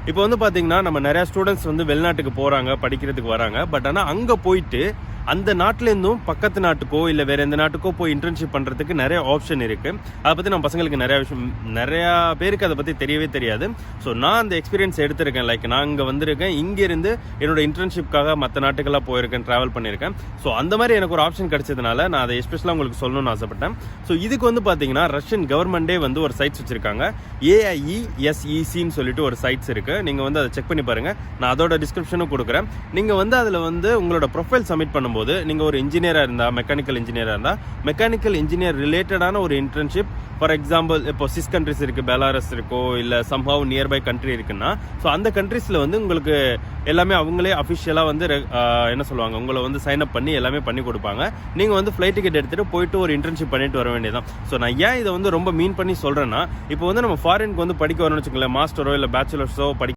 இப்போ வந்து பார்த்தீங்கன்னா நம்ம நிறையா ஸ்டூடெண்ட்ஸ் வந்து வெளிநாட்டுக்கு போகிறாங்க, படிக்கிறதுக்கு வராங்க. பட் ஆனால் அங்கே போயிட்டு அந்த நாட்டிலேருந்தும் பக்கத்து நாட்டுக்கோ இல்லை வேற எந்த நாட்டுக்கோ போய் இன்டர்ன்ஷிப் பண்ணுறதுக்கு நிறைய ஆப்ஷன் இருக்குது. அதை பற்றி நம்ம பசங்களுக்கு நிறையா பேருக்கு அதை பற்றி தெரியவே தெரியாது. ஸோ நான் அந்த எக்ஸ்பீரியன்ஸ் எடுத்திருக்கேன். லைக் நான் இங்கே வந்திருக்கேன், இங்கேருந்து என்னோட இன்டர்ன்ஷிப்காக மற்ற நாட்டுக்கெல்லாம் போயிருக்கேன், ட்ராவல் பண்ணியிருக்கேன். ஸோ அந்த மாதிரி எனக்கு ஒரு ஆப்ஷன் கிடைச்சதுனால நான் அதை எஸ்பெஷலாக உங்களுக்கு சொல்லணும்னு ஆசைப்பட்டேன். ஸோ இதுக்கு வந்து பார்த்தீங்கன்னா ரஷ்யன் கவர்மெண்டே வந்து ஒரு சைட்ஸ் வச்சிருக்காங்க. AIESECன்னு சொல்லிட்டு ஒரு சைட்ஸ் இருக்குது. நீங்கள் வந்து அதை செக் பண்ணி பாருங்கள். நான் அதோட டிஸ்கிரிப்ஷனும் கொடுக்குறேன். நீங்கள் வந்து அதில் வந்து உங்களோட ப்ரொஃபைல் சப்மிட் பண்ணும்போது நீங்கள் ஒரு இன்ஜினியராக இருந்தால், மெக்கானிக்கல் இன்ஜினியராக இருந்தால், மெக்கானிக்கல் இன்ஜினியர் ரிலேட்டடான ஒரு இன்டர்ன்ஷிப், ஃபார் எக்ஸாம்பிள் இப்போ சிஸ் கண்ட்ரிஸ் இருக்குது, பெலாரஸ் இருக்கோ இல்லை சம்ஹவ் நியர்பை கண்ட்ரி இருக்குன்னா, ஸோ அந்த கண்ட்ரீஸில் வந்து உங்களுக்கு எல்லாமே அவங்களே அஃபிஷியலாக வந்து என்ன சொல்லுவாங்க, உங்களை வந்து சைன் அப் பண்ணி எல்லாமே பண்ணி கொடுப்பாங்க. நீங்கள் வந்து ஃப்ளைட் டிக்கெட் எடுத்துகிட்டு போயிட்டு ஒரு இன்டர்ன்ஷிப் பண்ணிட்டு வர வேண்டியதான். ஸோ நான் ஏன் இதை வந்து ரொம்ப மீன் பண்ணி சொல்கிறேன்னா, இப்போ வந்து நம்ம ஃபாரினுக்கு வந்து படிக்க வரணும்னு வச்சுக்கோங்களேன், மாஸ்டரோ இல்லை பேச்சுலர்ஸோ